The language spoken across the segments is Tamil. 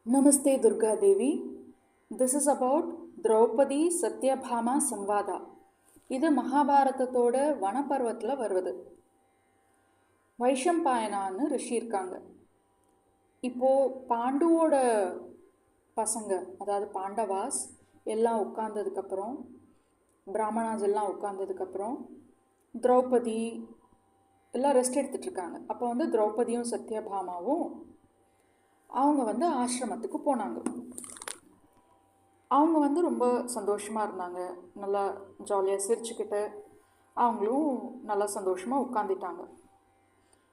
Namaste Durga Devi. This is about Draupadi Satyabhama Samvada. இது மகாபாரதத்தோட வனப்பர்வத்தில் வருவது. வைஷம்பாயனான்னு ரிஷி இருக்காங்க. இப்போது பாண்டுவோட பசங்க, அதாவது பாண்டவாஸ் எல்லாம் உட்கார்ந்ததுக்கப்புறம், பிராமணாஸ் எல்லாம் உட்கார்ந்ததுக்கப்புறம், திரௌபதி எல்லாம் ரெஸ்ட் எடுத்துகிட்ருக்காங்க. அப்போ திரௌபதியும் சத்யபாமாவும் அவங்க ஆசிரமத்துக்கு போனாங்க. அவங்க ரொம்ப சந்தோஷமாக இருந்தாங்க. நல்லா ஜாலியாக சிரிச்சுக்கிட்டு அவங்களும் நல்லா சந்தோஷமாக உட்காந்துட்டாங்க.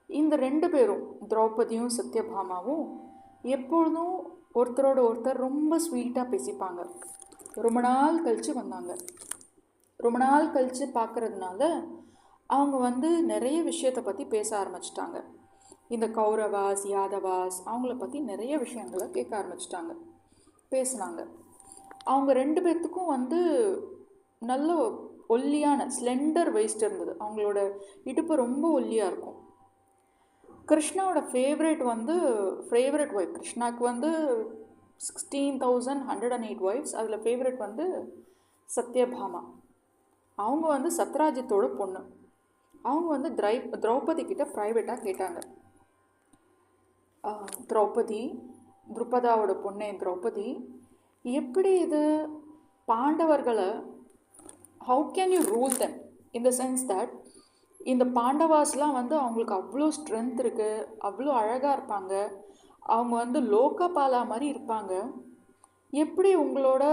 இந்த ரெண்டு பேரும், திரௌபதியும் சத்யபாமாவும், எப்பொழுதும் ஒருத்தரோட ஒருத்தர் ரொம்ப ஸ்வீட்டாக பேசிப்பாங்க. ரொம்ப நாள் கழித்து வந்தாங்க. ரொம்ப நாள் கழித்து பார்க்குறதுனால அவங்க நிறைய விஷயத்தை பற்றி பேச ஆரம்பிச்சிட்டாங்க. இந்த கௌரவாஸ், யாதவாஸ் அவங்கள பற்றி நிறைய விஷயங்களை கேட்க ஆரம்பிச்சிட்டாங்க, பேசினாங்க. அவங்க ரெண்டு பேர்த்துக்கும் நல்ல ஒல்லியான ஸ்லெண்டர் வெயிஸ்ட் இருந்தது. அவங்களோட இடுப்பு ரொம்ப ஒல்லியாக இருக்கும். கிருஷ்ணாவோட ஃபேவரட் ஒய்ஃப், கிருஷ்ணாவுக்கு 16,108 ஒய்ஃப்ஸ். அதில் ஃபேவரட் சத்யபாமா. அவங்க சத்ராஜித்தோட பொண்ணு. அவங்க திரௌபதி கிட்ட ப்ரைவேட்டாக கேட்டாங்க, திரௌபதி, துருபதாவோட பொண்ணே திரௌபதி, எப்படி இது பாண்டவர்களை, how can you rule them in the sense that இந்த பாண்டவாஸ்லாம் அவங்களுக்கு அவ்வளோ ஸ்ட்ரென்த் இருக்குது, அவ்வளோ அழகாக இருப்பாங்க, அவங்க லோகபாலா மாதிரி இருப்பாங்க. எப்படி உங்களோட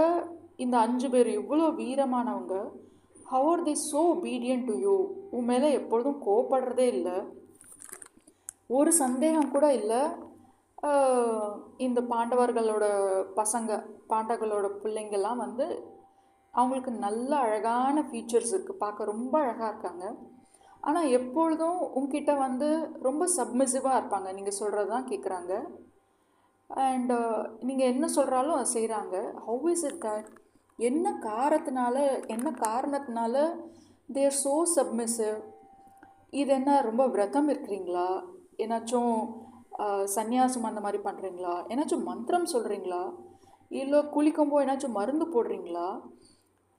இந்த 5 பேர் இவ்வளோ வீரமானவங்க, how are they so obedient to you? உன் மேலே எப்பொழுதும் கோவப்படுறதே இல்லை, ஒரு சந்தேகம் கூட இல்லை. இந்த பாண்டவர்களோட பசங்க, பாண்டவர்களோட பிள்ளைங்கள்லாம் அவங்களுக்கு நல்ல அழகான ஃபீச்சர்ஸ் இருக்குது, பார்க்க ரொம்ப அழகாக இருக்காங்க. ஆனால் எப்பொழுதும் உங்ககிட்ட ரொம்ப சப்மிசிவாக இருப்பாங்க, நீங்கள் சொல்கிறது தான் கேட்குறாங்க. அண்ட் நீங்கள் என்ன சொல்கிறாலும் அதை செய்கிறாங்க. How is it that? என்ன காரணத்தினால தே ஆர் ஸோ சப்மிசிவ்? இது என்ன, ரொம்ப விரதம் இருக்கிறீங்களா? ஏன்னாச்சும் சந்நியாசம் அந்த மாதிரி பண்ணுறீங்களா? ஏன்னாச்சும் மந்திரம் சொல்கிறீங்களா? இல்லை குளிக்கும்போது ஏன்னாச்சும் மருந்து போடுறீங்களா?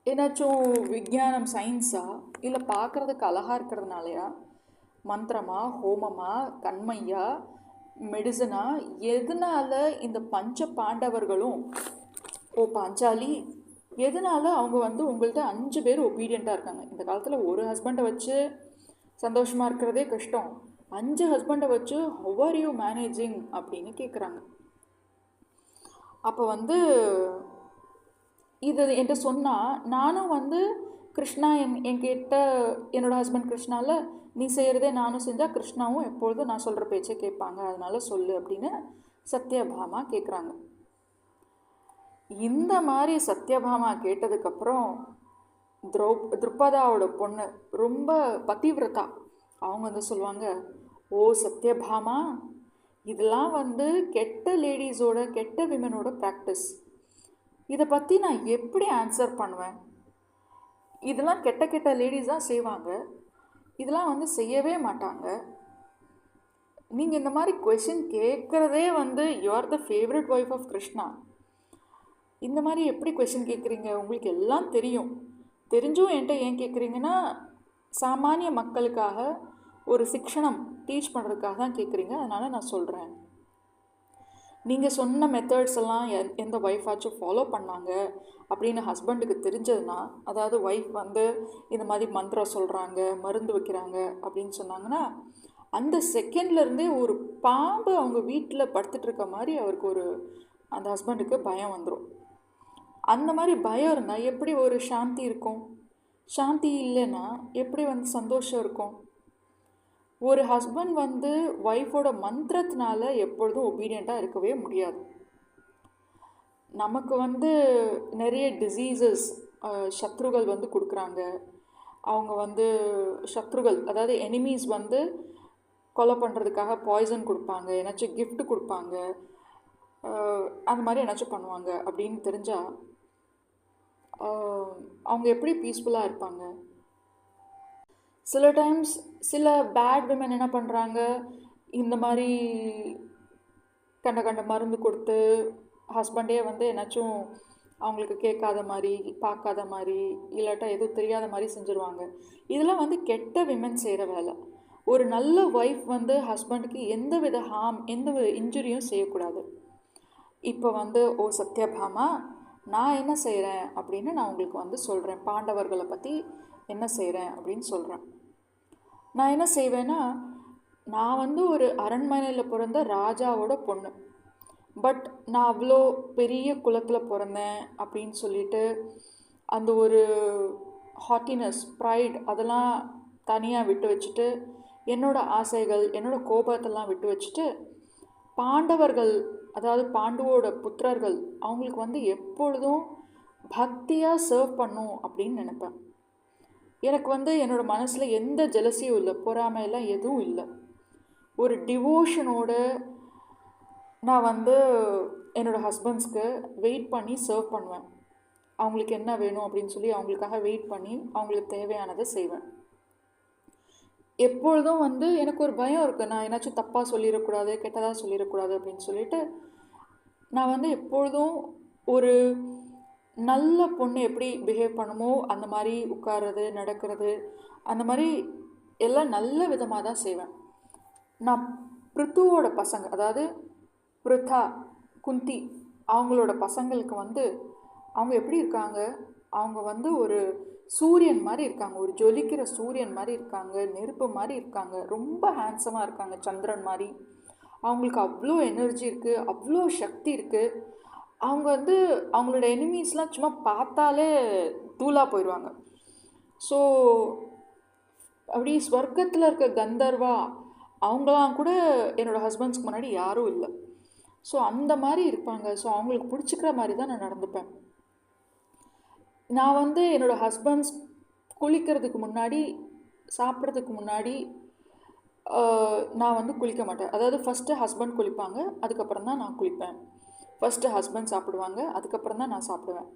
ஏன்னாச்சும் விஞ்ஞானம், சயின்ஸா? இல்லை பார்க்குறதுக்கு அழகாக இருக்கிறதுனாலையா? மந்திரமா, ஹோமமா, கண்மையா, மெடிசனா? எதனால் இந்த பஞ்ச பாண்டவர்களும், பாஞ்சாலி, எதனால் அவங்க உங்கள்கிட்ட 5 பேர் ஒபீடியண்ட்டாக இருக்காங்க? இந்த காலத்தில் ஒரு ஹஸ்பண்டை வச்சு சந்தோஷமாக இருக்கிறதே கஷ்டம், 5 ஹஸ்பண்டை வச்சு ஹவ் ஆர் யூ மேனேஜிங் அப்படின்னு கேட்குறாங்க. அப்போ இது என்கிட்ட சொன்னால், நானும் கிருஷ்ணா என்கிட்ட, என்னோடய ஹஸ்பண்ட் கிருஷ்ணாவில் நீ செய்கிறதே நானும் செஞ்சால் கிருஷ்ணாவும் எப்பொழுதும் நான் சொல்கிற பேச்சை கேட்பாங்க, அதனால் சொல்லு அப்படின்னு சத்யபாமா கேட்குறாங்க. இந்த மாதிரி சத்யபாமா கேட்டதுக்கப்புறம் துருபதாவோட பொண்ணு ரொம்ப பதிவிரதா, அவங்க சொல்லுவாங்க, ஓ சத்யபாமா, இதெல்லாம் கெட்ட லேடிஸோட, கெட்ட விமனோட ப்ராக்டிஸ். இதை பற்றி நான் எப்படி ஆன்சர் பண்ணுவேன்? இதெல்லாம் கெட்ட கெட்ட லேடிஸ் தான் செய்வாங்க, இதெல்லாம் செய்யவே மாட்டாங்க. நீங்கள் இந்த மாதிரி கொஷின் கேட்குறதே you are the favourite wife of Krishna, இந்த மாதிரி எப்படி கொஷின் கேட்குறீங்க? உங்களுக்கு எல்லாம் தெரியும், தெரிஞ்சும் என்கிட்ட ஏன் கேட்குறீங்கன்னா, சாமானிய மக்களுக்காக ஒரு சிக்ஷணம் டீச் பண்ணுறதுக்காக தான் கேட்குறீங்க, அதனால் நான் சொல்கிறேன். நீங்கள் சொன்ன மெத்தட்ஸ் எல்லாம் எந்த ஒய்ஃபாச்சும் ஃபாலோ பண்ணாங்க அப்படின்னு ஹஸ்பண்டுக்கு தெரிஞ்சதுன்னா, அதாவது ஒய்ஃப் இந்த மாதிரி மந்திரம் சொல்கிறாங்க, மருந்து வைக்கிறாங்க அப்படின்னு சொன்னாங்கன்னா, அந்த செகண்ட்லேருந்தே ஒரு பாம்பு அவங்க வீட்டில் படுத்துட்ருக்க மாதிரி அவருக்கு அந்த ஹஸ்பண்டுக்கு பயம் வந்துடும். அந்த மாதிரி பயம் இருந்தால் எப்படி ஒரு சாந்தி இருக்கும்? சாந்தி இல்லைன்னா எப்படி சந்தோஷம் இருக்கும்? ஒரு ஹஸ்பண்ட் ஒய்ஃபோட மந்திரத்தினால எப்பொழுதும் ஒபீடியண்ட்டாக இருக்கவே முடியாது. நமக்கு நிறைய டிசீசஸ், சத்ருகள் கொடுக்குறாங்க. அவங்க சத்ருகள், அதாவது எனிமீஸ் கொலை பண்ணுறதுக்காக பாய்சன் கொடுப்பாங்க, ஏன்னாச்சும் கிஃப்ட் கொடுப்பாங்க, அந்த மாதிரி ஏன்னாச்சும் பண்ணுவாங்க அப்படின்னு தெரிஞ்சால் அவங்க எப்படி பீஸ்ஃபுல்லாக இருப்பாங்க? சில டைம்ஸ் சில பேட் விமன் என்ன பண்ணுறாங்க, இந்த மாதிரி கண்ட கண்ட மருந்து கொடுத்து ஹஸ்பண்டே வந்து என்னாச்சும் அவங்களுக்கு கேட்காத மாதிரி, பார்க்காத மாதிரி, இல்லாட்டா எதுவும் தெரியாத மாதிரி செஞ்சுருவாங்க. இதெல்லாம் வந்து கெட்ட விமன் செய்கிற வேலை. ஒரு நல்ல ஒய்ஃப் வந்து ஹஸ்பண்டுக்கு எந்த வித எந்த வித இன்ஜுரியும் செய்யக்கூடாது. இப்போ வந்து ஓ சத்யபாமா, நான் என்ன செய்கிறேன் அப்படின்னு நான் உங்களுக்கு வந்து சொல்கிறேன். பாண்டவர்களை பற்றி என்ன செய்கிறேன் அப்படின்னு சொல்கிறேன். நான் என்ன செய்வேன்னா, நான் வந்து ஒரு அரண்மனையில் பிறந்த ராஜாவோட பொண்ணு. பட் நான் அவ்வளோ பெரிய குலத்தில் பிறந்தேன் அப்படின்னு சொல்லிட்டு அந்த ஒரு ஹாட்டினஸ், ப்ரைட் அதெல்லாம் தனியாக விட்டு வச்சுட்டு, என்னோடய ஆசைகள், என்னோடய கோபத்தெல்லாம் விட்டு வச்சுட்டு, பாண்டவர்கள், அதாவது பாண்டுவோட புத்திரர்கள், அவங்களுக்கு வந்து எப்பொழுதும் பக்தியாக சர்வ் பண்ணும் அப்படின்னு நினைப்பேன். எனக்கு வந்து என்னோடய மனசில் எந்த ஜெலசியும் இல்லை, பொறாமையெல்லாம் எதுவும் இல்லை. ஒரு டிவோஷனோட நான் வந்து என்னோடய ஹஸ்பண்ட்ஸ்க்கு வெயிட் பண்ணி சர்வ் பண்ணுவேன். அவங்களுக்கு என்ன வேணும் அப்படின்னு சொல்லி அவங்களுக்காக வெயிட் பண்ணி அவங்களுக்கு தேவையானதை செய்வேன். எப்பொழுதும் வந்து எனக்கு ஒரு பயம் இருக்குது, நான் என்னாச்சும் தப்பாக சொல்லிடக்கூடாது, கெட்டதாக சொல்லிடக்கூடாது அப்படின்னு சொல்லிட்டு நான் வந்து எப்பொழுதும் ஒரு நல்ல பொண்ணு எப்படி பிஹேவ் பண்ணுமோ அந்த மாதிரி உட்கார்றது, நடக்கிறது, அந்த மாதிரி எல்லாம் நல்ல விதமாக தான் செய்வேன். நான் பிருத்துவோட பசங்க, அதாவது பிருத்தா, குந்தி, அவங்களோட பசங்களுக்கு வந்து அவங்க எப்படி இருக்காங்க, அவங்க வந்து ஒரு சூரியன் மாதிரி இருக்காங்க, ஒரு ஜொலிக்கிற சூரியன் மாதிரி இருக்காங்க, நெருப்பு மாதிரி இருக்காங்க, ரொம்ப ஹேண்ட்ஸமாக இருக்காங்க, சந்திரன் மாதிரி. அவங்களுக்கு அவ்வளோ எனர்ஜி இருக்குது, அவ்வளோ சக்தி இருக்குது. அவங்க வந்து அவங்களோட எனிமீஸ்லாம் சும்மா பார்த்தாலே தூளாக போயிடுவாங்க. ஸோ அப்படி ஸ்வர்க்கத்தில் இருக்க கந்தர்வா அவங்களாம் கூட என்னோடய ஹஸ்பண்ட்ஸ்க்கு முன்னாடி யாரும் இல்லை. ஸோ அந்த மாதிரி இருப்பாங்க. ஸோ அவங்களுக்கு பிடிச்சிக்கிற மாதிரி தான் நான் நடந்துப்பேன். நான் வந்து என்னோடய ஹஸ்பண்ட்ஸ் குளிக்கிறதுக்கு முன்னாடி, சாப்பிட்றதுக்கு முன்னாடி நான் வந்து குளிக்க மாட்டேன். அதாவது ஃபஸ்ட்டு ஹஸ்பண்ட் குளிப்பாங்க, அதுக்கப்புறம் தான் நான் குளிப்பேன். ஃபஸ்ட்டு ஹஸ்பண்ட் சாப்பிடுவாங்க, அதுக்கப்புறம் தான் நான் சாப்பிடுவேன்.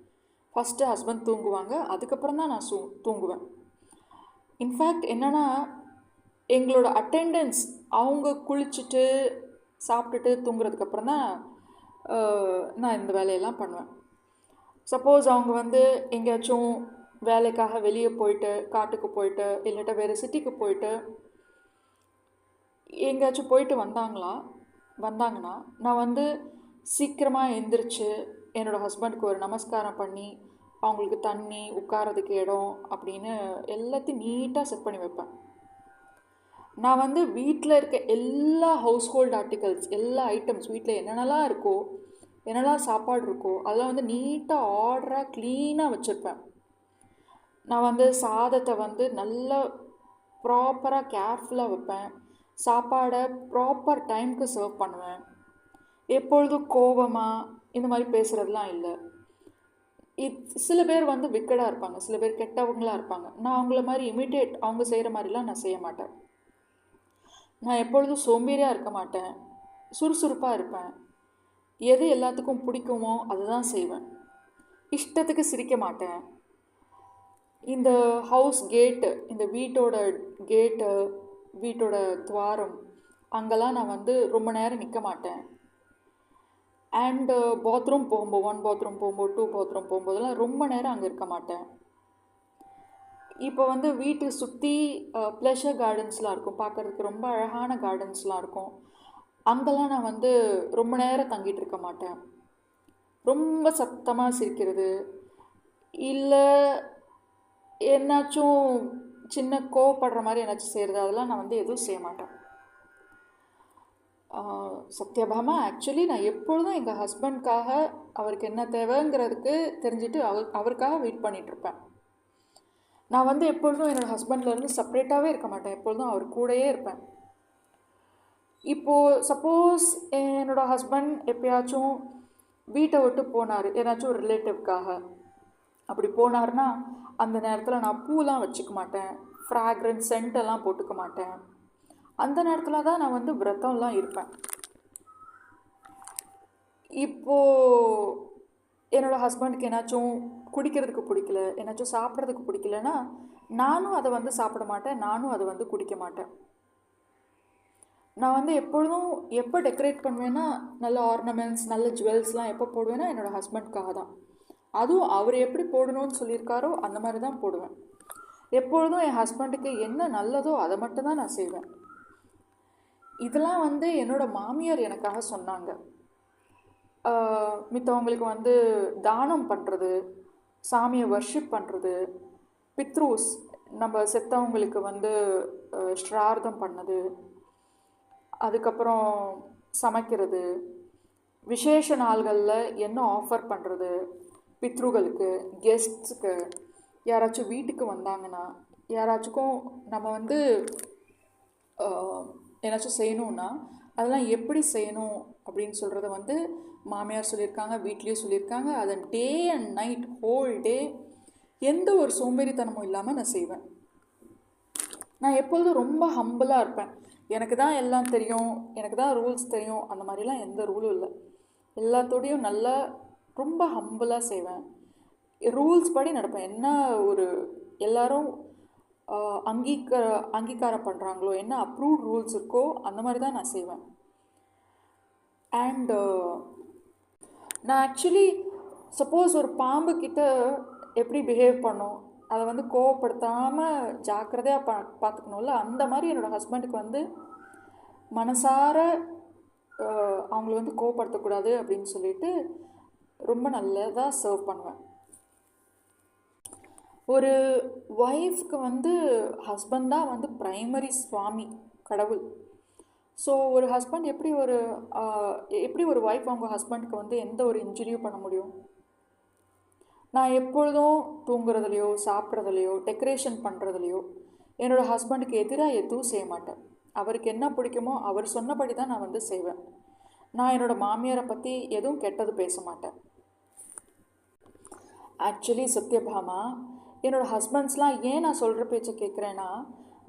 ஃபஸ்ட்டு ஹஸ்பண்ட் தூங்குவாங்க, அதுக்கப்புறம் தான் நான் தூங்குவேன். இன்ஃபேக்ட் என்னென்னா, எங்களோட அட்டெண்டன்ஸ் அவங்க குளிச்சுட்டு சாப்பிட்டுட்டு தூங்குறதுக்கப்புறம் தான் நான் இந்த வேலையெல்லாம் பண்ணுவேன். சப்போஸ் அவங்க வந்து எங்கேயாச்சும் வேலைக்காக வெளியே போயிட்டு, காட்டுக்கு போயிட்டு, இல்லாட்டா வேறு சிட்டிக்கு போயிட்டு எங்கேயாச்சும் போயிட்டு வந்தாங்கன்னா நான் வந்து சீக்கிரமாக எந்திரிச்சு என்னோடய ஹஸ்பண்டுக்கு ஒரு நமஸ்காரம் பண்ணி, அவங்களுக்கு தண்ணி, உட்காரதுக்கு இடம் அப்படின்னு எல்லாத்தையும் நீட்டாக செட் பண்ணி வைப்பேன். நான் வந்து வீட்டில் இருக்க எல்லா ஹவுஸ்ஹோல்டு ஆர்டிகல்ஸ், எல்லா ஐட்டம்ஸ், வீட்டில் என்னென்னலாம் இருக்கோ, என்னெல்லாம் சாப்பாடு இருக்கோ, அதெல்லாம் வந்து நீட்டாக ஆர்டராக க்ளீனாக வச்சுருப்பேன். நான் வந்து சாதத்தை வந்து நல்லா ப்ராப்பராக கேர்ஃபுல்லாக வைப்பேன். சாப்பாடை ப்ராப்பர் டைமுக்கு சர்வ் பண்ணுவேன். எப்பொழுதும் கோபமாக இந்த மாதிரி பேசுகிறதுலாம் இல்லை. சில பேர் வந்து விக்கடாக இருப்பாங்க, சில பேர் கெட்டவங்களாக இருப்பாங்க. நான் அவங்கள மாதிரி இமிட்டேட் அவங்க செய்கிற மாதிரிலாம் நான் செய்ய மாட்டேன். நான் எப்பொழுதும் சோம்பேறியாக இருக்க மாட்டேன், சுறுசுறுப்பாக இருப்பேன். எது எல்லாத்துக்கும் பிடிக்குமோ அதை தான் செய்வேன். இஷ்டத்துக்கு சிரிக்க மாட்டேன். இந்த ஹவுஸ் கேட்டு, இந்த வீட்டோட கேட்டு, வீட்டோட துவாரம், அங்கெல்லாம் நான் வந்து ரொம்ப நேரம் நிற்க மாட்டேன். அண்டு பாத்ரூம் போகும்போது, 1 பாத்ரூம் போகும்போது, 2 பாத்ரூம் போகும்போதெல்லாம் ரொம்ப நேரம் அங்கே இருக்க மாட்டேன். இப்போ வந்து வீட்டை சுற்றி ப்ளஷர் கார்டன்ஸ்லாம் இருக்கும், பார்க்குறதுக்கு ரொம்ப அழகான கார்டன்ஸ்லாம் இருக்கும். அங்கெல்லாம் நான் வந்து ரொம்ப நேரம் தங்கிட்டு இருக்க மாட்டேன். ரொம்ப சத்தமாக சிரிக்கிறது, இல்லை என்னாச்சும் சின்ன கோவப்படுற மாதிரி என்னாச்சும் செய்கிறது, அதெல்லாம் நான் வந்து எதுவும் செய்ய மாட்டேன். சத்யபாமா, ஆக்சுவலி நான் எப்பொழுதும் எங்கள் ஹஸ்பண்ட்காக அவருக்கு என்ன தேவைங்கிறதுக்கு தெரிஞ்சுட்டு அவருக்காக வெயிட் பண்ணிகிட்ருப்பேன். நான் வந்து எப்பொழுதும் என்னோடய ஹஸ்பண்ட்லேருந்து செப்ரேட்டாகவே இருக்க மாட்டேன், எப்பொழுதும் அவர் கூடயே இருப்பேன். இப்போது சப்போஸ் என்னோடய ஹஸ்பண்ட் எப்பயாச்சும் வீட்டை விட்டு போனார், ஏதாச்சும் ஒரு ரிலேட்டிவ்காக அப்படி போனார்னா அந்த நேரத்தில் நான் பூலாம் வச்சுக்க மாட்டேன், ஃப்ராக்ரன்ஸ் சென்ட்டெல்லாம் போட்டுக்க மாட்டேன். அந்த நேரத்தில் தான் நான் வந்து விரதம்லாம் இருப்பேன். இப்போது என்னோடய ஹஸ்பண்டுக்கு ஏதாச்சும் குடிக்கிறதுக்கு பிடிக்கல, ஏதாச்சும் சாப்பிட்றதுக்கு பிடிக்கலன்னா நானும் அதை வந்து சாப்பிட மாட்டேன், நானும் அதை வந்து குடிக்க மாட்டேன். நான் வந்து எப்பொழுதும் எப்போ டெக்கரேட் பண்ணுவேன்னா நல்ல ஆர்னமெண்ட்ஸ் நல்ல ஜுவல்ஸ்லாம் எப்போ போடுவேன்னா என்னோடய ஹஸ்பண்ட்காக தான். அதுவும் அவர் எப்படி போடணும்னு சொல்லியிருக்காரோ அந்த மாதிரி தான் போடுவேன். எப்பொழுதும் என் ஹஸ்பண்டுக்கு என்ன நல்லதோ அதை மட்டும்தான் நான் செய்வேன். இதெல்லாம் வந்து என்னோடய மாமியார் எனக்காக சொன்னாங்க. மித்தவங்களுக்கு வந்து தானம் பண்ணுறது, சாமியை வர்ஷிப் பண்ணுறது, பித்ரூஸ் நம்ம செத்தவங்களுக்கு வந்து ஸ்ரார்த்தம் பண்ணது, அதுக்கப்புறம் சமைக்கிறது, விசேஷ நாள்களில் என்ன ஆஃபர் பண்ணுறது, பித்ருகளுக்கு, கெஸ்ட்ஸுக்கு, யாராச்சும் வீட்டுக்கு வந்தாங்கன்னா யாராச்சுக்கும் நம்ம வந்து ஏதாச்சும் செய்யணுன்னா அதெல்லாம் எப்படி செய்யணும் அப்படின்னு சொல்கிறத வந்து மாமியார் சொல்லியிருக்காங்க, வீட்லேயும் சொல்லியிருக்காங்க. அதை day and night whole day எந்த ஒரு சோம்பேறித்தனமும் இல்லாமல் நான் செய்வேன். நான் எப்பொழுதும் ரொம்ப ஹம்பிளாக இருப்பேன். எனக்கு தான் எல்லாம் தெரியும், எனக்கு தான் ரூல்ஸ் தெரியும், அந்த மாதிரிலாம் எந்த ரூலும் இல்லை. எல்லாத்தோடையும் நல்லா ரொம்ப ஹம்பிளாக செய்வேன். ரூல்ஸ் படி நடப்பேன். என்ன ஒரு எல்லாரும் அங்கீகாரம் பண்ணுறாங்களோ, என்ன அப்ரூவ்ட் ரூல்ஸ் இருக்கோ அந்த மாதிரி தான் நான் செய்வேன். அண்டு நான் ஆக்சுவலி சப்போஸ் ஒரு பாம்பு கிட்ட எப்படி பிஹேவ் பண்ணும், அதை வந்து கோவப்படுத்தாமல் ஜாக்கிரதையாக பார்த்துக்கணும்ல, அந்த மாதிரி என்னோடய ஹஸ்பண்டுக்கு வந்து மனசார அவங்கள வந்து கோவப்படுத்தக்கூடாது அப்படின்னு சொல்லிட்டு ரொம்ப நல்லதாக சர்வ் பண்ணுவேன். ஒரு ஒய்ஃப்க்கு வந்து ஹஸ்பண்ட் தான் வந்து ப்ரைமரி சுவாமி, கடவுள். ஸோ ஒரு ஹஸ்பண்ட் எப்படி ஒரு ஒய்ஃப் அவங்க ஹஸ்பண்டுக்கு வந்து எந்த ஒரு இன்ஜுரியும் பண்ண முடியும்? நான் எப்பொழுதும் தூங்குறதுலையோ சாப்பிட்றதுலையோ டெக்கரேஷன் பண்ணுறதுலையோ என்னோடய ஹஸ்பண்டுக்கு எதிராக எதுவும் செய்ய மாட்டேன். அவருக்கு என்ன பிடிக்குமோ அவர் சொன்னபடி தான் நான் வந்து செய்வேன். நான் என்னோடய மாமியாரை பற்றி எதுவும் கெட்டது பேச மாட்டேன். ஆக்சுவலி சத்யபாமா, என்னோடய ஹஸ்பண்ட்ஸ்லாம் ஏன் நான் சொல்கிற பேச்சை கேட்குறேன்னா,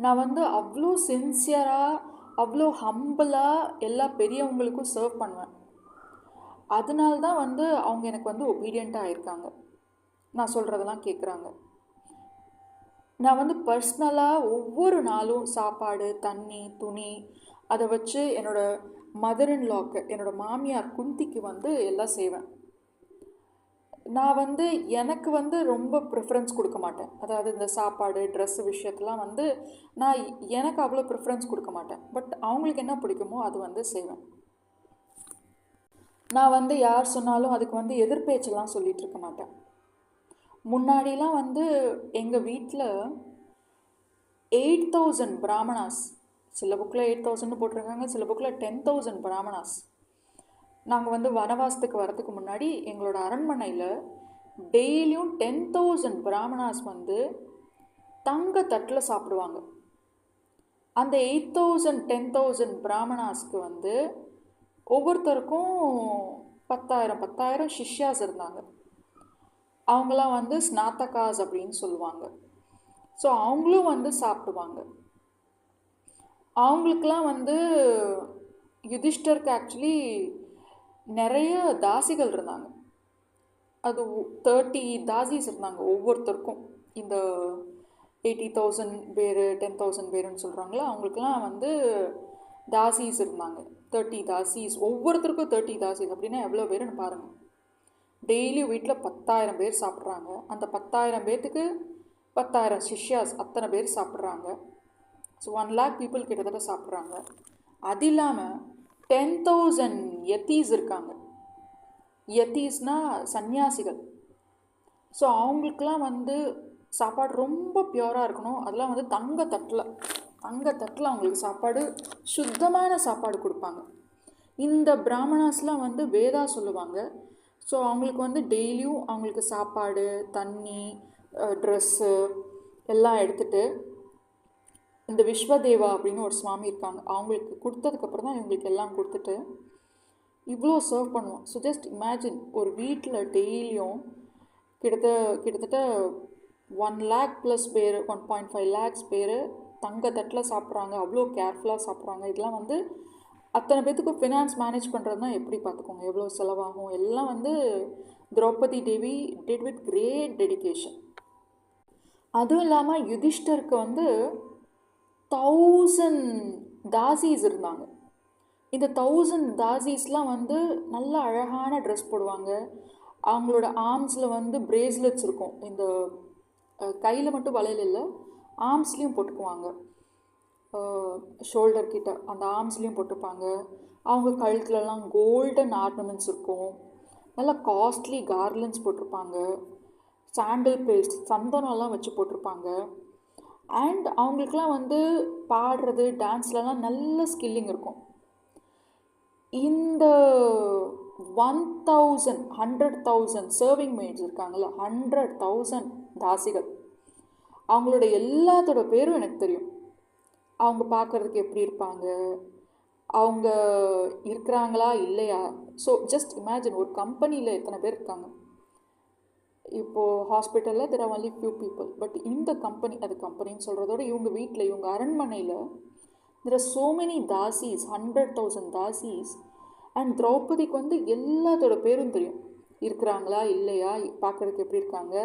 நான் வந்து அவ்வளோ சின்சியராக அவ்வளோ ஹம்பிளாக எல்லா பெரியவங்களுக்கும் சர்வ் பண்ணுவேன். அதனால தான் வந்து அவங்க எனக்கு வந்து ஒபீடியண்ட்டாக ஆயிருக்காங்க. நான் சொல்கிறதெல்லாம் கேட்குறாங்க. நான் வந்து பர்ஸ்னலாக ஒவ்வொரு நாளும் சாப்பாடு, தண்ணி, துணி அதை வச்சு என்னோடய மதர் இன் லாக்கு, என்னோடய மாமியார் குந்திக்கு வந்து எல்லாம் செய்வேன். நான் வந்து எனக்கு வந்து ரொம்ப ப்ரிஃபரன்ஸ் கொடுக்க மாட்டேன். அதாவது இந்த சாப்பாடு, ட்ரெஸ்ஸு விஷயத்தெலாம் வந்து நான் எனக்கு அவ்வளோ ப்ரிஃபரன்ஸ் கொடுக்க மாட்டேன். பட் அவங்களுக்கு என்ன பிடிக்குமோ அது வந்து செய்வேன். நான் வந்து யார் சொன்னாலும் அதுக்கு வந்து எதிர்பேச்செல்லாம் சொல்லிகிட்டு இருக்க மாட்டேன். முன்னாடிலாம் வந்து எங்கள் வீட்டில் 8,000 பிராமணாஸ், சில புக்கில் 8,000 போட்டிருக்காங்க, சில புக்கில் 10,000 பிராமணாஸ். நாங்கள் வந்து வனவாசத்துக்கு வரதுக்கு முன்னாடி எங்களோட அரண்மனையில் டெய்லியும் 10,000 பிராமணாஸ் வந்து தங்க தட்டில் சாப்பிடுவாங்க. அந்த 8,000 10,000 பிராமணாஸ்க்கு வந்து ஒவ்வொருத்தருக்கும் 10,000 சிஷ்யாஸ் இருந்தாங்க. அவங்களாம் வந்து ஸ்நாத்தகாஸ் அப்படின்னு சொல்லுவாங்க. ஸோ அவங்களும் வந்து சாப்பிடுவாங்க. அவங்களுக்கெலாம் வந்து யுதிஷ்டருக்கு ஆக்சுவலி நிறைய தாசிகள் இருந்தாங்க. அது 30 தாசிஸ் இருந்தாங்க ஒவ்வொருத்தருக்கும். இந்த 80,000 பேர் 10,000 பேருன்னு சொல்கிறாங்களா, அவங்களுக்கெல்லாம் வந்து தாசிஸ் இருந்தாங்க. 30 தாசிஸ், ஒவ்வொருத்தருக்கும் 30 தாசிஸ் அப்படின்னா எவ்வளோ பேருன்னு பாருங்கள். டெய்லி வீட்டில் 10,000 பேர் சாப்பிட்றாங்க. அந்த 10,000 பேர்த்துக்கு 10,000 சிஷ்யாஸ், அத்தனை பேர் சாப்பிட்றாங்க. ஸோ 1 lakh பீப்புள் கிட்டத்தட்ட சாப்பிட்றாங்க. அது இல்லாமல் 10,000 யத்தீஸ் இருக்காங்க. யத்தீஸ்னால் சன்னியாசிகள். ஸோ அவங்களுக்கெலாம் வந்து சாப்பாடு ரொம்ப பியூராக இருக்கணும். அதெல்லாம் வந்து தங்க தட்டில் அவங்களுக்கு சாப்பாடு, சுத்தமான சாப்பாடு கொடுப்பாங்க. இந்த பிராமணாஸ்லாம் வந்து வேதா சொல்லுவாங்க. ஸோ அவங்களுக்கு வந்து டெய்லியும் அவங்களுக்கு சாப்பாடு, தண்ணி, ட்ரெஸ்ஸு எல்லாம் எடுத்துகிட்டு இந்த விஸ்வதேவா அப்படின்னு ஒரு சுவாமி இருக்காங்க, அவங்களுக்கு கொடுத்ததுக்கப்புறம் தான் இவங்களுக்கு எல்லாம் கொடுத்துட்டு இவ்வளோ சர்வ் பண்ணுவோம். ஸோ ஜஸ்ட் இமேஜின், ஒரு வீட்டில் டெய்லியும் கிட்டத்தட்ட 1 lakh ப்ளஸ் பேர், 1.5 lakhs பேர் தங்க தட்டில் சாப்பிட்றாங்க. அவ்வளோ கேர்ஃபுல்லாக சாப்பிட்றாங்க. இதெல்லாம் வந்து அத்தனை பேத்துக்கும் ஃபினான்ஸ் மேனேஜ் பண்ணுறதுனா எப்படி பார்த்துக்கோங்க, எவ்வளோ செலவாகும். எல்லாம் வந்து திரௌபதி தேவி டிட் வித் கிரேட் டெடிகேஷன். அதுவும் இல்லாமல் யுதிஷ்டருக்கு வந்து 1000 தாசிஸ் இருந்தாங்க. இந்த 1000 தாசிஸ்லாம் வந்து நல்ல அழகான ட்ரெஸ் போடுவாங்க. அவங்களோட ஆர்ம்ஸில் வந்து பிரேஸ்லெட்ஸ் இருக்கும். இந்த கையில் மட்டும் வளையல் இல்லை, ஆர்ம்ஸ்லேயும் போட்டுக்குவாங்க. ஷோல்டர் கிட்ட அந்த ஆர்ம்ஸ்லேயும் போட்டுப்பாங்க. அவங்க கழுத்துலலாம் கோல்டன் ஆர்னமெண்ட்ஸ் இருக்கும். நல்லா காஸ்ட்லி கார்லண்ட்ஸ் போட்டிருப்பாங்க. சாண்டில் பேஸ்ட் சந்தனம்லாம் வச்சு போட்டிருப்பாங்க. அண்ட் அவங்களுக்குலாம் வந்து பாடுறது டான்ஸ்லலாம் நல்ல ஸ்கில்லிங் இருக்கும். இந்த 100,000 சர்விங் மேட்ஸ் இருக்காங்கள்ல, 100,000 தாசிகள், அவங்களோட எல்லாத்தோட பேரும் எனக்கு தெரியும். அவங்க பார்க்குறதுக்கு எப்படி இருப்பாங்க, அவங்க இருக்கிறாங்களா இல்லையா. ஸோ ஜஸ்ட் இமேஜின், ஒரு கம்பெனியில் எத்தனை பேர் இருக்காங்க. இப்போது ஹாஸ்பிட்டலில் there are only few people, but இந்த கம்பெனி, அது கம்பெனின்னு சொல்கிறதோட இவங்க வீட்டில், இவங்க அரண்மனையில் there are so many dasis, 100,000 dasis. And திரௌபதிக்கு வந்து எல்லாத்தோட பேரும் தெரியும். இருக்கிறாங்களா இல்லையா, பார்க்குறதுக்கு எப்படி இருக்காங்க,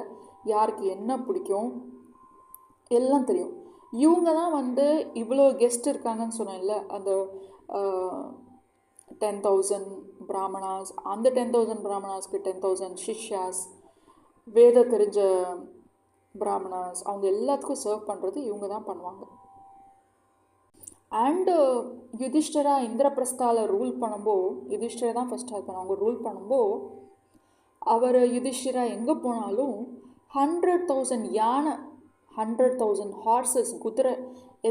யாருக்கு என்ன பிடிக்கும், எல்லாம் தெரியும். இவங்க தான் வந்து இவ்வளோ கெஸ்ட் இருக்காங்கன்னு சொன்னேன்ல, அந்த 10,000 பிராமணாஸ், அந்த 10,000 பிராமணாஸ்க்கு 10,000 சிஷ்யாஸ், வேத தெரிஞ்ச பிராமணாஸ், அவங்க எல்லாத்துக்கும் சர்வ் பண்ணுறது இவங்க தான் பண்ணுவாங்க. அண்டு யுதிஷ்டரா இந்திரபிரஸ்தாவில் ரூல் பண்ணும்போது, யுதிஷ்டரா தான் ஃபஸ்ட் ஹஸ்பண்ட், அவங்க ரூல் பண்ணும்போது அவர் யுதிஷ்டிரா எங்கே போனாலும் 100,000 யானை, 100,000 ஹார்சஸ், குதிரை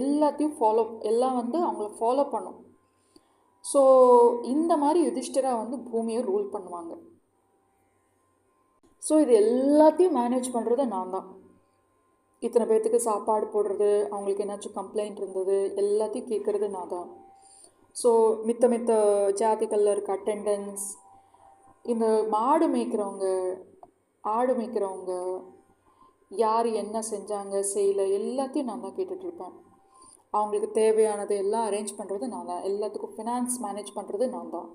எல்லாத்தையும் எல்லாம் வந்து அவங்கள ஃபாலோ பண்ணும். ஸோ இந்த மாதிரி யுதிஷ்டிரா வந்து பூமியை ரூல் பண்ணுவாங்க. ஸோ இது எல்லாத்தையும் மேனேஜ் பண்ணுறது நான் தான். இத்தனை பேர்த்துக்கு சாப்பாடு போடுறது, அவங்களுக்கு என்னாச்சும் கம்ப்ளைண்ட் இருந்தது எல்லாத்தையும் கேட்குறது நான் தான். ஸோ மித்த ஜாதிகளில் இருக்க அட்டெண்டன்ஸ், இந்த மாடு மேய்க்கிறவங்க, ஆடு மேய்க்கிறவங்க, யார் என்ன செஞ்சாங்க செய்யலை எல்லாத்தையும் நான் தான் கேட்டுட்ருப்பேன். அவங்களுக்கு தேவையானது எல்லாம் அரேஞ்ச் பண்ணுறது நான் தான். எல்லாத்துக்கும் ஃபினான்ஸ் மேனேஜ் பண்ணுறது நான் தான்.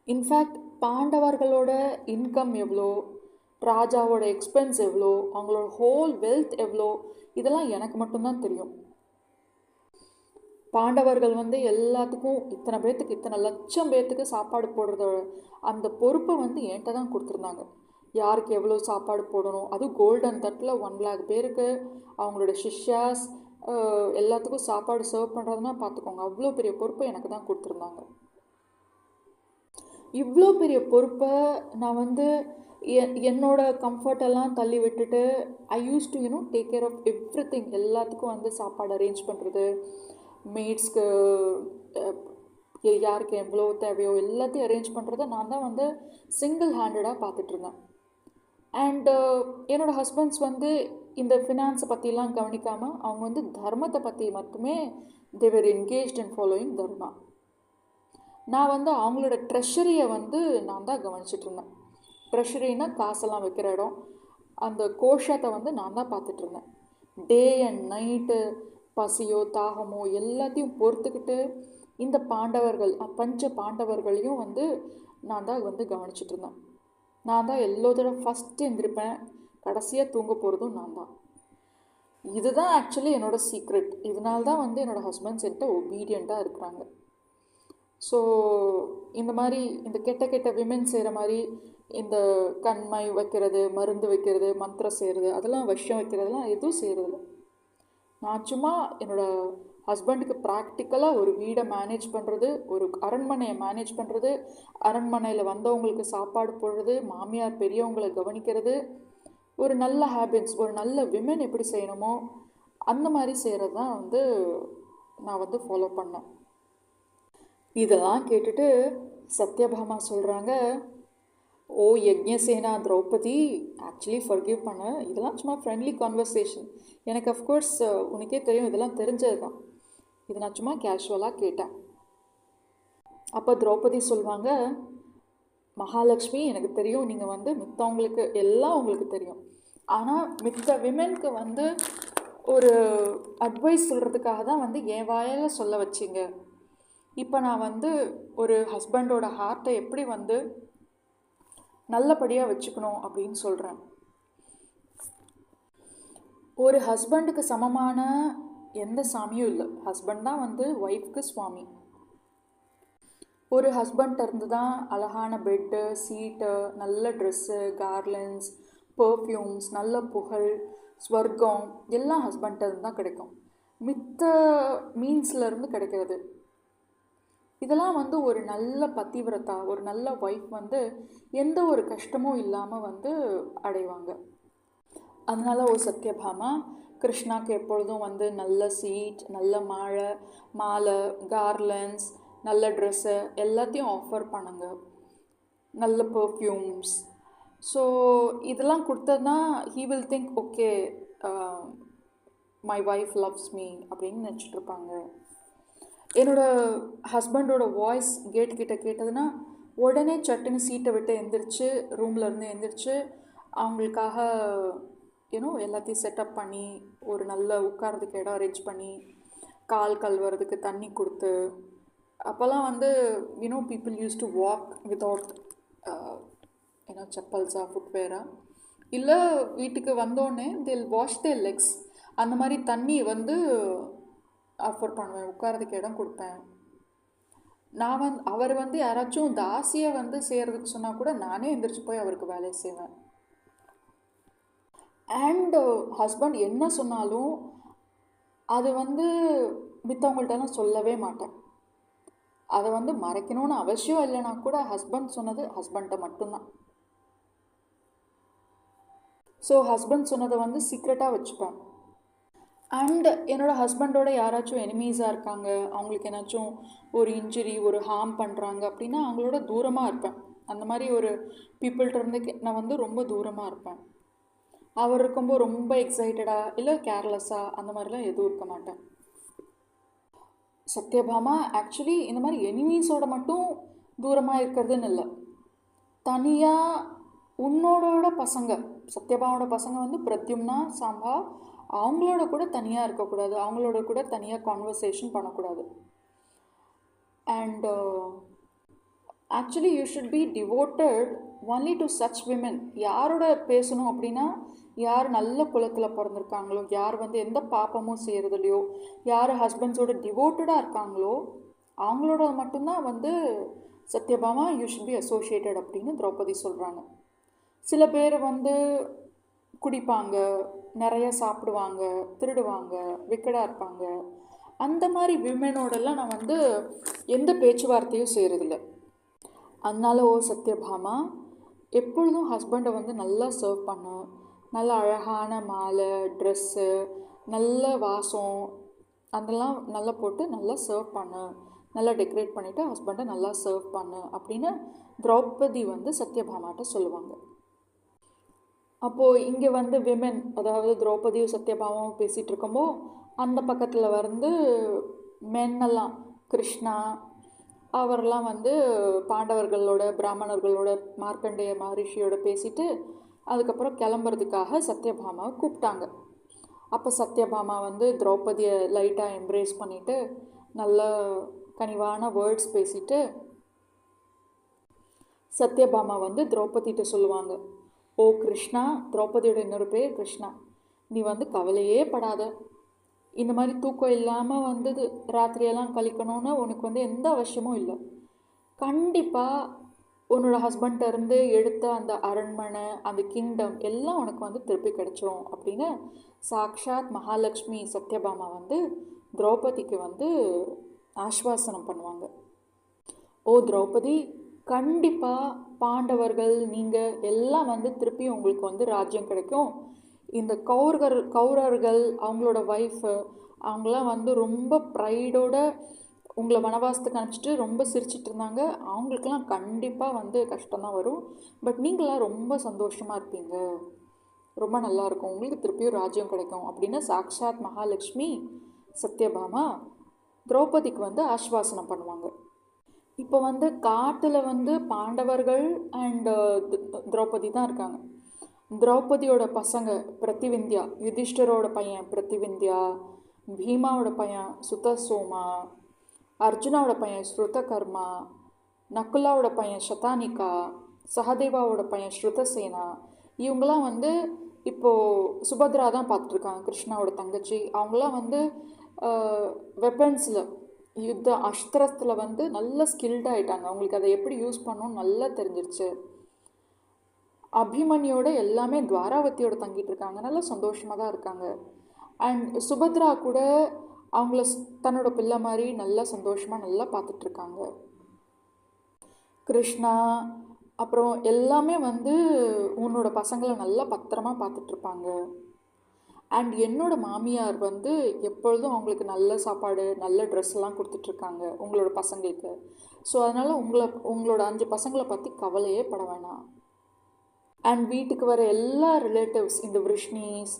இன்ஃபேக்ட் பாண்டவர்களோட இன்கம் எவ்வளோ, ராஜாவோட எக்ஸ்பென்ஸ் எவ்வளோ, அவங்களோட ஹோல் வெல்த் எவ்வளோ, இதெல்லாம் எனக்கு மட்டும்தான் தெரியும். பாண்டவர்கள் வந்து எல்லாத்துக்கும் இத்தனை பேர்த்துக்கு, இத்தனை லட்சம் பேர்த்துக்கு சாப்பாடு போடுறதோட அந்த பொறுப்பை வந்து என்கிட்ட தான் கொடுத்துருந்தாங்க. யாருக்கு எவ்வளோ சாப்பாடு போடணும், அதுவும் கோல்டன் தட்டில் 1,00,000 பேருக்கு அவங்களோட சிஷ்யாஸ் எல்லாத்துக்கும் சாப்பாடு சர்வ் பண்ணுறதுனா பார்த்துக்கோங்க. அவ்வளோ பெரிய பொறுப்பை எனக்கு தான் கொடுத்துருந்தாங்க. இவ்வளோ பெரிய பொறுப்பை நான் வந்து என்னோட கம்ஃபர்ட்டெல்லாம் தள்ளி விட்டுட்டு I use to take care of everything. எல்லாத்துக்கும் வந்து சாப்பாடு அரேஞ்ச் பண்ணுறது, மெய்ட்ஸ்க்கு யாருக்கு எவ்வளோ தேவையோ எல்லாத்தையும் அரேஞ்ச் பண்ணுறதை நான் தான் வந்து சிங்கிள் ஹேண்டடாக பார்த்துட்ருந்தேன். அண்டு என்னோடய ஹஸ்பண்ட்ஸ் வந்து இந்த ஃபினான்ஸை பற்றிலாம் கவனிக்காமல் அவங்க வந்து தர்மத்தை பற்றி மட்டுமே தேவர் என்கேஜ்ட் இன் ஃபாலோயிங் தர்மா. நான் வந்து அவங்களோட ட்ரெஷரியை வந்து நான் தான் கவனிச்சிட்ருந்தேன். ட்ரெஷரின்னா காசெல்லாம் வைக்கிற இடம், அந்த கோஷத்தை வந்து நான் தான் பார்த்துட்ருந்தேன். டே அண்ட் நைட்டு பசியோ தாகமோ எல்லாத்தையும் பொறுத்துக்கிட்டு இந்த பாண்டவர்கள், பஞ்ச பாண்டவர்களையும் வந்து நான் தான் வந்து கவனிச்சிட்ருந்தேன். நான் தான் எல்லாத்தோட ஃபஸ்ட்டு எந்திருப்பேன், கடைசியாக தூங்க போகிறதும் நான் தான். இதுதான் ஆக்சுவலி என்னோடய சீக்ரெட். இதனால தான் வந்து என்னோடய ஹஸ்பண்ட்ஸ் என்கிட்ட ஒபீடியண்ட்டாக இருக்கிறாங்க. ஸோ இந்த மாதிரி இந்த கெட்ட விமென் செய்கிற மாதிரி இந்த கண்மை வைக்கிறது, மருந்து வைக்கிறது, மந்திரம் செய்கிறது, அதெல்லாம் விஷயம் வைக்கிறதுலாம் எதுவும் செய்கிறதில்ல. நான் சும்மா என்னோடய ஹஸ்பண்டுக்கு ப்ராக்டிக்கலாக ஒரு வீடை மேனேஜ் பண்ணுறது, ஒரு அரண்மனையை மேனேஜ் பண்ணுறது, அரண்மனையில் வந்தவங்களுக்கு சாப்பாடு போடுறது, மாமியார் பெரியவங்களை கவனிக்கிறது, ஒரு நல்ல ஹேபிட்ஸ், ஒரு நல்ல விமென் எப்படி செய்யணுமோ அந்த மாதிரி செய்கிறது தான் வந்து நான் வந்து ஃபாலோ பண்ணேன். இதெல்லாம் கேட்டுட்டு சத்யபாமா சொல்கிறாங்க, ஓ யக்ஞசேனா திரௌபதி, ஆக்சுவலி ஃபர்கிவ் பண்ண, இதெல்லாம் சும்மா ஃப்ரெண்ட்லி கான்வர்சேஷன். எனக்கு அஃப்கோர்ஸ் உனக்கே தெரியும், இதெல்லாம் தெரிஞ்சது தான். இதை நான் சும்மா கேஷுவலாக கேட்டேன். அப்போ திரௌபதி சொல்லுவாங்க, மகாலட்சுமி எனக்கு தெரியும், நீங்கள் வந்து மித்தவங்களுக்கு எல்லாம் உங்களுக்கு தெரியும், ஆனால் மித்த விமென்க்கு வந்து ஒரு அட்வைஸ் சொல்கிறதுக்காக தான் வந்து என் வாயால் சொல்ல வச்சிங்க. இப்போ நான் வந்து ஒரு ஹஸ்பண்டோட ஹார்ட்டை எப்படி வந்து நல்லபடியாக வச்சுக்கணும் அப்படின்னு சொல்கிறேன். ஒரு ஹஸ்பண்டுக்கு சமமான எந்த சாமியும் இல்லை. ஹஸ்பண்ட் தான் வந்து ஒய்ஃப்க்கு சுவாமி. ஒரு ஹஸ்பண்ட் இருந்து தான் அழகான பெட்டு, சீட்டு, நல்ல ட்ரெஸ்ஸு, கார்லன்ஸ், பர்ஃப்யூம்ஸ், நல்ல புகழ், ஸ்வர்க்கம் எல்லாம் ஹஸ்பண்ட்ட இருந்து தான் கிடைக்கும். மித்த மீன்ஸ்லேருந்து கிடைக்கிறது. இதெல்லாம் வந்து ஒரு நல்ல பதிவிரதா, ஒரு நல்ல ஒய்ஃப் வந்து எந்த ஒரு கஷ்டமும் இல்லாமல் வந்து அடைவாங்க. அதனால சத்யபாமா கிருஷ்ணாக்கு எப்பொழுதும் வந்து நல்ல சீட், நல்ல மாலை, கார்லன்ஸ், நல்ல ட்ரெஸ்ஸு எல்லாத்தையும் ஆஃபர் பண்ணுங்க, நல்ல பர்ஃப்யூம்ஸ். ஸோ இதெல்லாம் கொடுத்ததுனா he will think okay my wife loves me அப்படின்னு நினச்சிட்ருப்பாங்க. என்னோடய ஹஸ்பண்டோட வாய்ஸ் கேட்டுக்கிட்ட கேட்டதுன்னா உடனே சட்டுன்னு சீட்டை விட்டு எந்திரிச்சு ரூம்லேருந்து எந்திரிச்சு அவங்களுக்காக எல்லாத்தையும் செட்டப் பண்ணி ஒரு நல்ல உட்காரதுக்கு இடம் அரேஞ்ச் பண்ணி கால் கழுவுறதுக்கு தண்ணி கொடுத்து, அப்போல்லாம் வந்து people use to walk without செப்பல்ஸாக ஃபுட்வேராக, இல்லை வீட்டுக்கு வந்தோடனே தில் வாஷ் தேர் லெக்ஸ். அந்த மாதிரி தண்ணி வந்து ஆஃபர் பண்ணுவேன், உட்காரதுக்கு இடம் கொடுப்பேன். நான் அவர் வந்து யாராச்சும் தாசியை வந்து செய்கிறதுக்கு சொன்னால் கூட நானே எந்திரிச்சு போய் அவருக்கு வேலையை செய்வேன். அண்ட் ஹஸ்பண்ட் என்ன சொன்னாலும் அது வந்து மித்தவங்கள்ட்டலாம் சொல்லவே மாட்டேன். அதை வந்து மறைக்கணும்னு அவசியம் இல்லைனா கூட ஹஸ்பண்ட் சொன்னது ஹஸ்பண்ட்டை மட்டும்தான். ஸோ ஹஸ்பண்ட் சொன்னதை வந்து சீக்ரெட்டாக வச்சுப்பேன். அண்ட் என்னோடய ஹஸ்பண்டோட யாராச்சும் எனிமீஸாக இருக்காங்க, அவங்களுக்கு ஏதாச்சும் ஒரு இன்ஜுரி, ஒரு ஹார்ம் பண்ணுறாங்க அப்படின்னா அவங்களோட தூரமாக இருப்பேன். அந்த மாதிரி ஒரு பீப்புள்கிட்டருந்து நான் வந்து ரொம்ப தூரமாக இருப்பேன். அவர் இருக்கும்போது ரொம்ப எக்ஸைட்டடாக இல்லை கேர்லெஸ்ஸாக அந்த மாதிரிலாம் எதுவும் இருக்க மாட்டேன். சத்யபாமா ஆக்சுவலி இந்த மாதிரி எனிமீஸோட மட்டும் தூரமாக இருக்கிறதுன்னு இல்லை, தனியாக உன்னோட பசங்க, சத்யபாமாவோட பசங்க வந்து பிரத்யும்னா, சாம்பா, அவங்களோட கூட தனியாக இருக்கக்கூடாது, அவங்களோட கூட தனியாக கான்வர்சேஷன் பண்ணக்கூடாது. And actually you should B devoted only to such women. யாரோட பேசணும் அப்படின்னா, யார் நல்ல குலத்தில் பிறந்திருக்காங்களோ, யார் வந்து எந்த பாப்பமும் செய்கிறதுலையோ, யார் ஹஸ்பண்ட்ஸோட டிவோட்டடாக இருக்காங்களோ அவங்களோட மட்டும்தான் வந்து Sathyabama you should be associated அப்படின்னு திரௌபதி சொல்கிறாங்க. சில பேர் வந்து குடிப்பாங்க, நிறைய சாப்பிடுவாங்க, திருடுவாங்க, விக்கடாக இருப்பாங்க, அந்த மாதிரி விமெனோடெல்லாம் நான் வந்து எந்த பேச்சுவார்த்தையும் செய்கிறதில்ல. அதனால சத்யபாமா எப்பொழுதும் ஹஸ்பண்டை வந்து நல்லா சர்வ் பண்ண, நல்ல அழகான மாலை, ட்ரெஸ்ஸு, நல்ல வாசம் அதெல்லாம் நல்லா போட்டு நல்லா சர்வ் பண்ணு, நல்லா டெக்கரேட் பண்ணிவிட்டு ஹஸ்பண்டை நல்லா சர்வ் பண்ணு அப்படின்னு திரௌபதி வந்து சத்யபாமாட்ட சொல்லுவாங்க. அப்போது இங்கே வந்து விமென், அதாவது திரௌபதியும் சத்யபாமாவும் பேசிகிட்டு இருக்கும்போது அந்த பக்கத்தில் வந்து மென்னெல்லாம் கிருஷ்ணா அவரெல்லாம் வந்து பாண்டவர்களோட, பிராமணர்களோட, மார்க்கண்டேய மகரிஷியோட பேசிட்டு அதுக்கப்புறம் கிளம்புறதுக்காக சத்யபாமாவை கூப்பிட்டாங்க. அப்போ சத்யபாமா வந்து திரௌபதியை லைட்டாக எம்ப்ரேஸ் பண்ணிவிட்டு நல்ல கனிவான வேர்ட்ஸ் பேசிட்டு சத்யபாமா வந்து திரௌபதிகிட்ட சொல்லுவாங்க, ஓ கிருஷ்ணா, திரௌபதியோட இன்னொரு பேர் கிருஷ்ணா, நீ வந்து கவலையே படாத, இந்த மாதிரி தூக்கம் இல்லாமல் வந்து ராத்திரியெல்லாம் கழிக்கணும்னு உனக்கு வந்து எந்த அவசியமும் இல்லை. கண்டிப்பாக உன்னோட ஹஸ்பண்ட்ட இருந்து எடுத்த அந்த அரண்மனை, அந்த கிங்டம் எல்லாம் உனக்கு வந்து திருப்பி கிடைச்சிரும் அப்படின்னு சாக்ஷாத் மகாலட்சுமி சத்யபாமா வந்து திரௌபதிக்கு வந்து ஆஸ்வாசனம் பண்ணுவாங்க. ஓ திரௌபதி, கண்டிப்பாக பாண்டவர்கள் நீங்கள் எல்லாம் வந்து திருப்பி உங்களுக்கு வந்து ராஜ்யம் கிடைக்கும். இந்த கௌரவர்கள் அவங்களோட ஒய்ஃபு அவங்களாம் வந்து ரொம்ப ப்ரைடோட உங்களை வனவாசத்துக்கு அனுப்பிச்சிட்டு ரொம்ப சிரிச்சிட்டு இருந்தாங்க. அவங்களுக்கெல்லாம் கண்டிப்பாக வந்து கஷ்டம்தான் வரும். பட் நீங்களாம் ரொம்ப சந்தோஷமாக இருப்பீங்க, ரொம்ப நல்லாயிருக்கும், உங்களுக்கு திருப்பியும் ராஜ்யம் கிடைக்கும் அப்படின்னு சாக்ஷாத் மகாலட்சுமி சத்யபாமா திரௌபதிக்கு வந்து ஆஸ்வாசனம் பண்ணுவாங்க. இப்போ வந்து காட்டில் வந்து பாண்டவர்கள் அண்டு திரௌபதி தான் இருக்காங்க. திரௌபதியோட பசங்க பிரதிவிந்தியா, யுதிஷ்டரோட பையன் பிரதிவிந்தியா, பீமாவோட பையன் சுதசோமா, அர்ஜுனாவோட பையன் ஸ்ருதகர்மா, நக்குலாவோட பையன் சதானிகா, சஹதேவாவோட பையன் ஸ்ருதசேனா, இவங்களாம் வந்து இப்போது சுபத்ரா தான் பார்த்துட்ருக்காங்க, கிருஷ்ணாவோட தங்கச்சி. அவங்களாம் வந்து வெப்பன்ஸில் யுத்த அஸ்திரத்தில் வந்து நல்ல ஸ்கில்டாயிட்டாங்க. அவங்களுக்கு அதை எப்படி யூஸ் பண்ணணும்னு நல்லா தெரிஞ்சிருச்சு. அபிமன்யோட எல்லாமே துவாராவதியோட தங்கிட்டு இருக்காங்க. நல்லா சந்தோஷமாக தான் இருக்காங்க. அண்ட் சுபத்ரா கூட அவங்கள தன்னோட பிள்ளை மாதிரி நல்லா சந்தோஷமாக நல்லா பார்த்துட்ருக்காங்க. கிருஷ்ணா அப்புறம் எல்லாமே வந்து உன்னோட பசங்களை நல்லா பத்திரமா பார்த்துட்ருப்பாங்க. அண்ட் என்னோட மாமியார் வந்து எப்பொழுதும் அவங்களுக்கு நல்ல சாப்பாடு நல்ல ட்ரெஸ் எல்லாம் கொடுத்துட்ருக்காங்க உங்களோட பசங்களுக்கு. ஸோ அதனால் உங்களோட 5 பசங்களை பற்றி கவலையே பட வேணாம். அண்ட் வீட்டுக்கு வர எல்லா ரிலேட்டிவ்ஸ், இந்த விருஷ்ணிஸ்,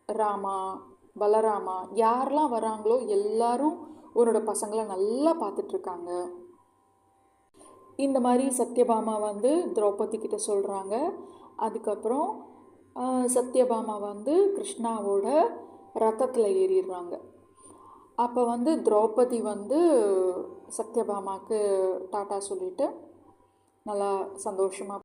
ராமா, பலராமா, யாரெல்லாம் வராங்களோ எல்லாரும் உன்னோட பசங்களை நல்லா பார்த்துட்ருக்காங்க. இந்த மாதிரி சத்யபாமா வந்து திரௌபதி கிட்ட சொல்கிறாங்க. அதுக்கப்புறம் சத்யபாமா வந்து கிருஷ்ணாவோட ரத்தத்தில் ஏறிடுறாங்க. அப்போ வந்து திரௌபதி வந்து சத்யபாமாவுக்கு டாட்டா சொல்லிவிட்டு நல்லா சந்தோஷமாக